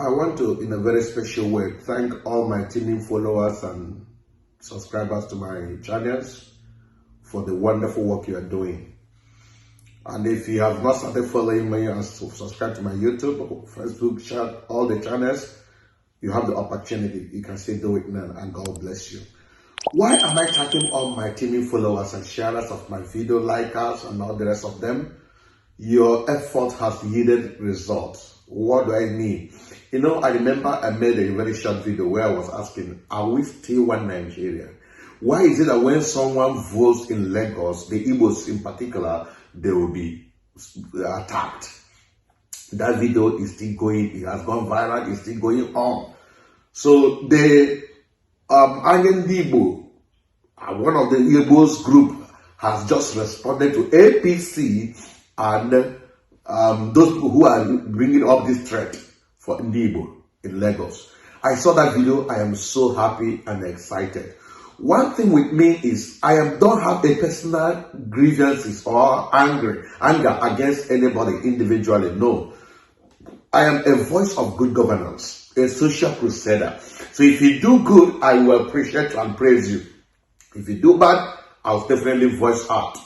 I want to, in a very special way, thank all my teaming followers and subscribers to my channels for the wonderful work you are doing. And if you have not started following me and subscribe to my YouTube, Facebook, chat, all the channels, you have the opportunity. You can still do it now, and God bless you. Why am I thanking all my teaming followers and sharers of my video, likers, and all the rest of them? Your effort has yielded results. What do I mean? You know, I remember I made a very short video where I was asking, are we still one Nigeria? Why is it that when someone votes in Lagos, the Igbos in particular, they will be attacked? That video is still going, it has gone viral, it's still going on. So the Anya igbo, one of the Igbos group, has just responded to APC and those people who are bringing up this threat for Igbo in Lagos. I saw that video. I am so happy and excited. One thing with me is I don't have a personal grievances or anger against anybody individually. No. I am a voice of good governance, a social crusader. So if you do good, I will appreciate and praise you. If you do bad, I'll definitely voice out.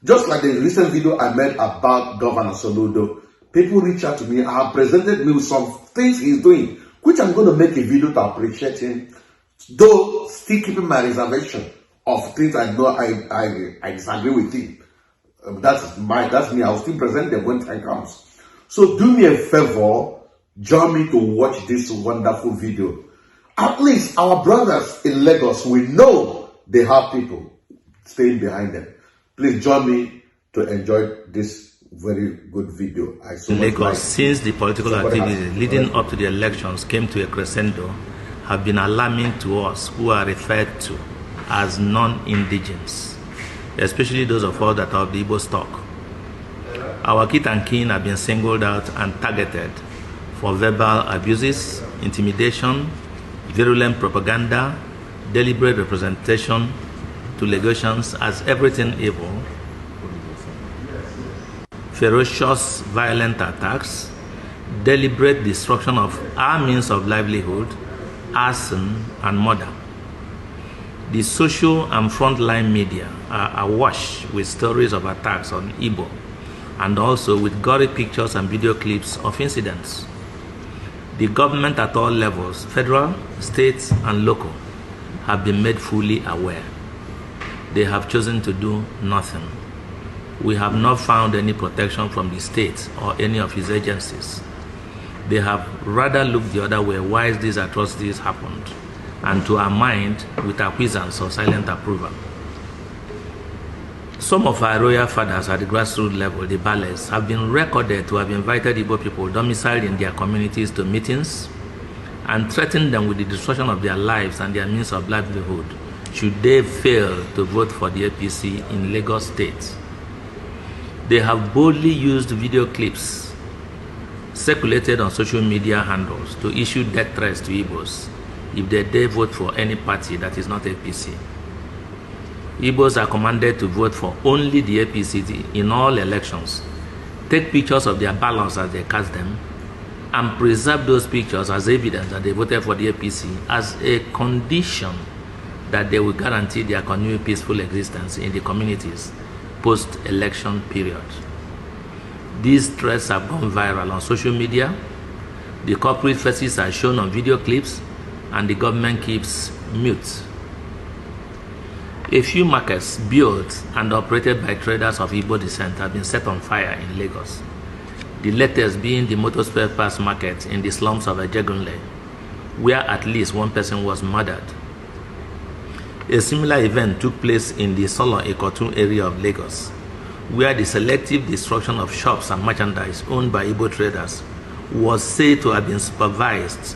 Just like the recent video I made about Governor Soludo, people reach out to me. I have presented me with some things he's doing, which I'm going to make a video to appreciate him, though still keeping my reservation of things I know I disagree with him. That's me. I'll still present them when time comes. So do me a favor, join me to watch this wonderful video. At least our brothers in Lagos, we know they have people staying behind them. Please join me to enjoy this very good video. Lagos, since the political activities leading up to the elections came to a crescendo, have been alarming to us who are referred to as non-indigens, especially those of us that are of the Igbo stock. Our kith and kin have been singled out and targeted for verbal abuses, intimidation, virulent propaganda, deliberate representation to Lagosians as everything evil, ferocious violent attacks, deliberate destruction of our means of livelihood, arson, and murder. The social and frontline media are awash with stories of attacks on Igbo and also with gory pictures and video clips of incidents. The government at all levels, federal, state, and local, have been made fully aware. They have chosen to do nothing. We have not found any protection from the state or any of his agencies. They have rather looked the other way while these atrocities happened, and to our mind, with acquiescence or silent approval. Some of our royal fathers at the grassroots level, the Bales, have been recorded to have invited Igbo people domiciled in their communities to meetings and threatened them with the destruction of their lives and their means of livelihood should they fail to vote for the APC in Lagos State. They have boldly used video clips circulated on social media handles to issue death threats to Igbos if they dare vote for any party that is not APC. Igbos are commanded to vote for only the APC in all elections, take pictures of their ballots as they cast them, and preserve those pictures as evidence that they voted for the APC as a condition that they will guarantee their continued peaceful existence in the communities post-election period. These threats have gone viral on social media, the corporate faces are shown on video clips, and the government keeps mute. A few markets built and operated by traders of Igbo descent have been set on fire in Lagos, the latest being the motor spare parts market in the slums of Ejegunle, where at least one person was murdered. A similar event took place in the Solo Ekotun area of Lagos, where the selective destruction of shops and merchandise owned by Igbo traders was said to have been supervised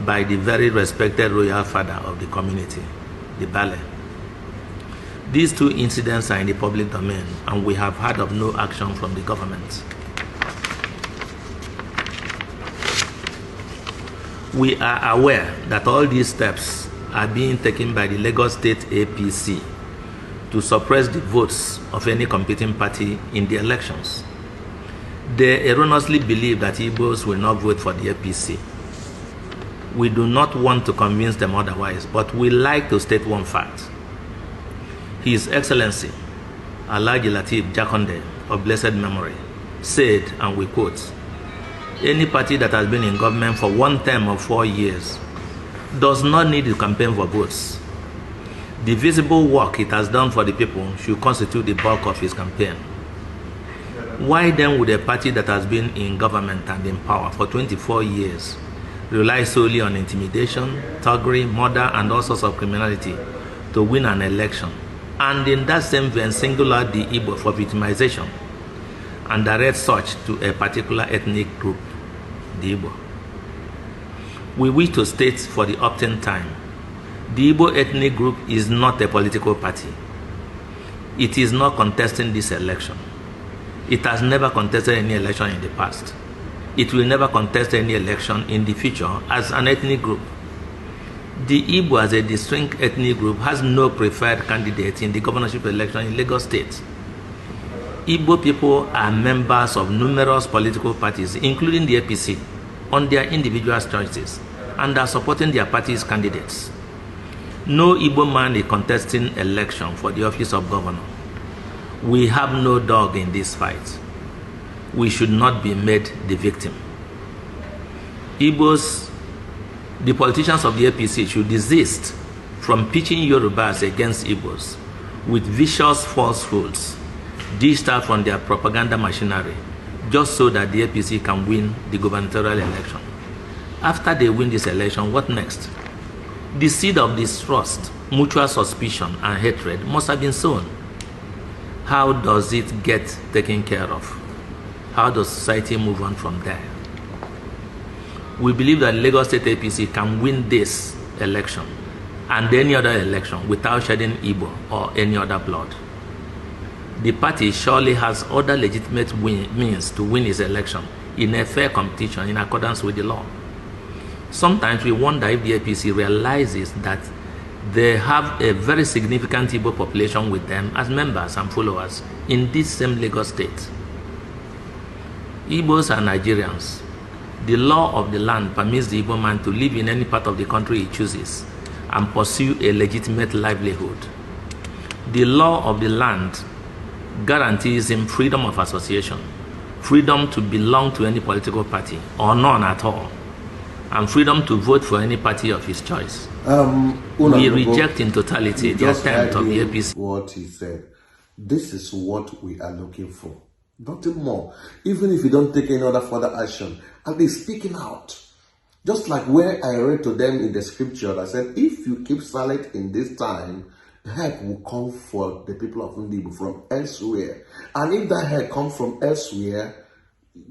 by the very respected royal father of the community, the Bale. These two incidents are in the public domain, and we have heard of no action from the government. We are aware that all these steps are being taken by the Lagos State APC to suppress the votes of any competing party in the elections. They erroneously believe that Igbos will not vote for the APC. We do not want to convince them otherwise, but we like to state one fact. His Excellency, Alhaji Lateef Jakonde, of blessed memory, said, and we quote, "Any party that has been in government for one term of 4 years does not need to campaign for votes. The visible work it has done for the people should constitute the bulk of his campaign. Why then would a party that has been in government and in power for 24 years rely solely on intimidation, thuggery, murder, and all sorts of criminality to win an election, and in that same vein single out the Igbo for victimization and direct such to a particular ethnic group, the Igbo? We wish to state for the uptime time, the Igbo ethnic group is not a political party. It is not contesting this election. It has never contested any election in the past. It will never contest any election in the future as an ethnic group. The Igbo as a distinct ethnic group has no preferred candidate in the governorship election in Lagos State. Igbo people are members of numerous political parties, including the APC, on their individual choices, and are supporting their party's candidates. No Igbo man is contesting election for the office of governor. We have no dog in this fight. We should not be made the victim. Igbos, the politicians of the APC should desist from pitching Yorubas against Igbos with vicious falsehoods dished out from their propaganda machinery just so that the APC can win the gubernatorial election. After they win this election, what next? The seed of distrust, mutual suspicion, and hatred must have been sown. How does it get taken care of? How does society move on from there? We believe that Lagos State APC can win this election and any other election without shedding Igbo or any other blood. The party surely has other legitimate means to win its election in a fair competition in accordance with the law. Sometimes we wonder if the APC realizes that they have a very significant Igbo population with them as members and followers in this same Lagos State. Igbos are Nigerians. The law of the land permits the Igbo man to live in any part of the country he chooses and pursue a legitimate livelihood. The law of the land guarantees him freedom of association, freedom to belong to any political party or none at all, and freedom to vote for any party of his choice. We reject in totality the attempt of the APC. What he said, this is what we are looking for. Nothing more. Even if you don't take any other further action, and they're speaking out. Just like where I read to them in the scripture that said, if you keep silent in this time, help will come for the people of Ndibo from elsewhere. And if that help comes from elsewhere,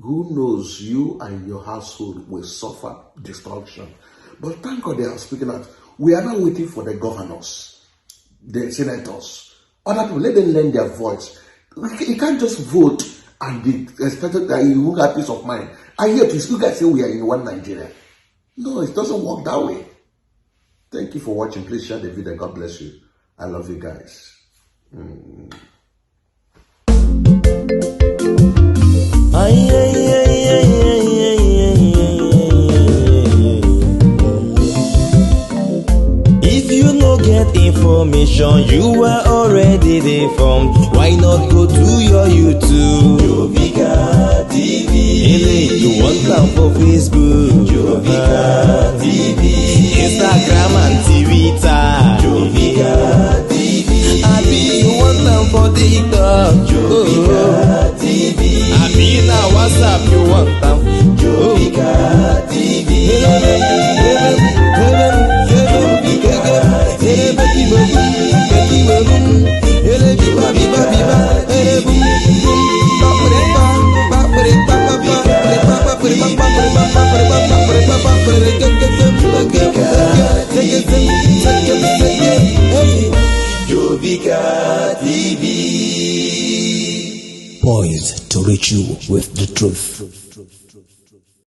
who knows, you and your household will suffer destruction. But thank God they are speaking out. We are not waiting for the governors, the senators, other people. Let them lend their voice. You can't just vote and be expected that you won't have peace of mind. And yet you guys say we are in one Nigeria. No, it doesn't work that way. Thank you for watching. Please share the video. God bless you. I love you guys. If you no get information, you are already informed. Why not go to your YouTube? Jovika TV. Hey, you want them for Facebook? Jovika TV. Instagram and Twitter. Jovika TV. Abi, you want them for TikTok? Jovika TV. Abi, na WhatsApp you want them? Jovika TV. Jovika TV. Poised to reach you with the truth.